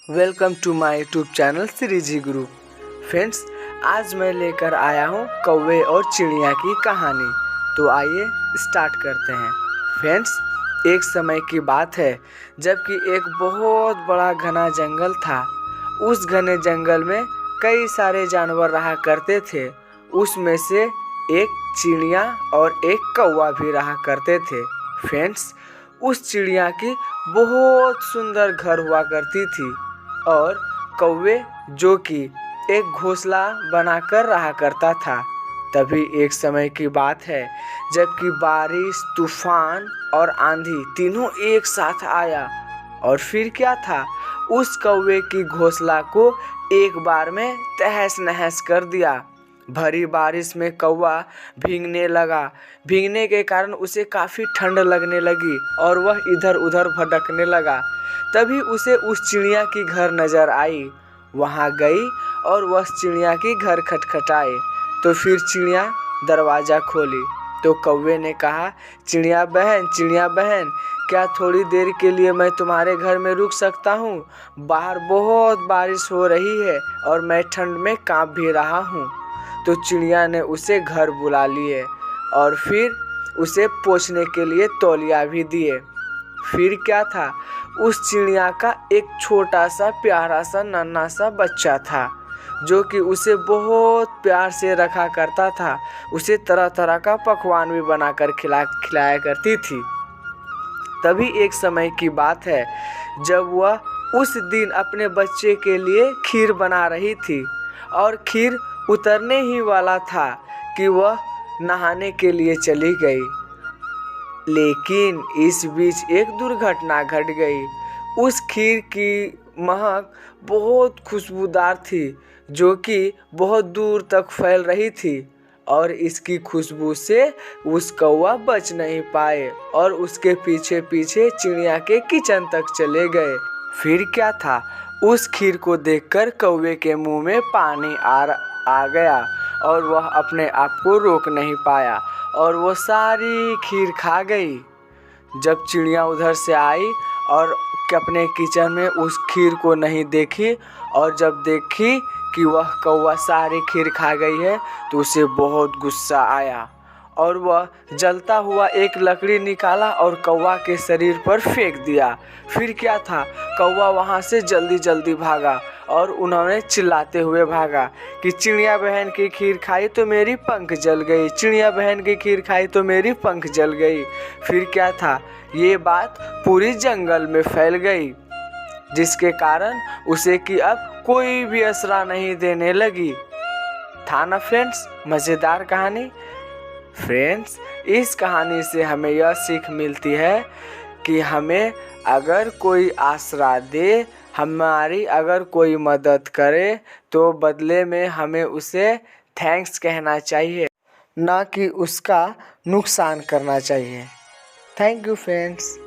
Welcome to my YouTube channel Shri ji group. Friends, आज मैं लेकर आया हूँ कौवे और चिड़िया की कहानी। तो आइए स्टार्ट करते हैं। फ्रेंड्स, एक समय की बात है जबकि एक बहुत बड़ा घना जंगल था। उस घने जंगल में कई सारे जानवर रहा करते थे। उसमें से एक चिड़िया और एक कौवा भी रहा करते थे। फ्रेंड्स, उस चिड़िया की बहुत सुंदर घर हुआ करती थी और कौवे जो कि एक घोंसला बनाकर रहा करता था। तभी एक समय की बात है जबकि बारिश, तूफान और आंधी तीनों एक साथ आया। और फिर क्या था, उस कौवे की घोंसला को एक बार में तहस नहस कर दिया। भरी बारिश में कौवा भीगने लगा। भीगने के कारण उसे काफ़ी ठंड लगने लगी और वह इधर उधर भटकने लगा। तभी उसे उस चिड़िया की घर नज़र आई। वहाँ गई और वह चिड़िया की घर खटखटाए तो फिर चिड़िया दरवाज़ा खोली। तो कौवे ने कहा, चिड़िया बहन, क्या थोड़ी देर के लिए मैं तुम्हारे घर में रुक सकता हूँ? बाहर बहुत बारिश हो रही है और मैं ठंड में काँप भी रहा हूँ। तो चिड़िया ने उसे घर बुला लिए और फिर उसे पोंछने के लिए तौलिया भी दिए। फिर क्या था, उस चिड़िया का एक छोटा सा प्यारा सा नन्हा सा बच्चा था जो कि उसे बहुत प्यार से रखा करता था। उसे तरह तरह का पकवान भी बनाकर खिलाया करती थी। तभी एक समय की बात है जब वह उस दिन अपने बच्चे के लिए खीर बना रही थी और खीर उतरने ही वाला था कि वह नहाने के लिए चली गई। लेकिन इस बीच एक दुर्घटना घट गई। उस खीर की महक बहुत खुशबूदार थी जो कि बहुत दूर तक फैल रही थी और इसकी खुशबू से उस कौवा बच नहीं पाए और उसके पीछे पीछे चिड़िया के किचन तक चले गए। फिर क्या था, उस खीर को देखकर कौवे के मुंह में पानी आ गया और वह अपने आप को रोक नहीं पाया और वो सारी खीर खा गई। जब चिड़िया उधर से आई और अपने किचन में उस खीर को नहीं देखी और जब देखी कि वह कौवा सारी खीर खा गई है तो उसे बहुत गुस्सा आया और वह जलता हुआ एक लकड़ी निकाला और कौवा के शरीर पर फेंक दिया। फिर क्या था, कौवा वहाँ से जल्दी जल्दी भागा और उन्होंने चिल्लाते हुए भागा कि चिड़िया बहन की खीर खाई तो मेरी पंख जल गई, चिड़िया बहन की खीर खाई तो मेरी पंख जल गई। फिर क्या था, ये बात पूरी जंगल में फैल गई जिसके कारण उसे कि अब कोई भी आसरा नहीं देने लगी। था ना फ्रेंड्स मज़ेदार कहानी। फ्रेंड्स, इस कहानी से हमें यह सीख मिलती है कि हमें अगर कोई आसरा दे, हमारी अगर कोई मदद करे तो बदले में हमें उसे थैंक्स कहना चाहिए, ना कि उसका नुकसान करना चाहिए। Thank you friends.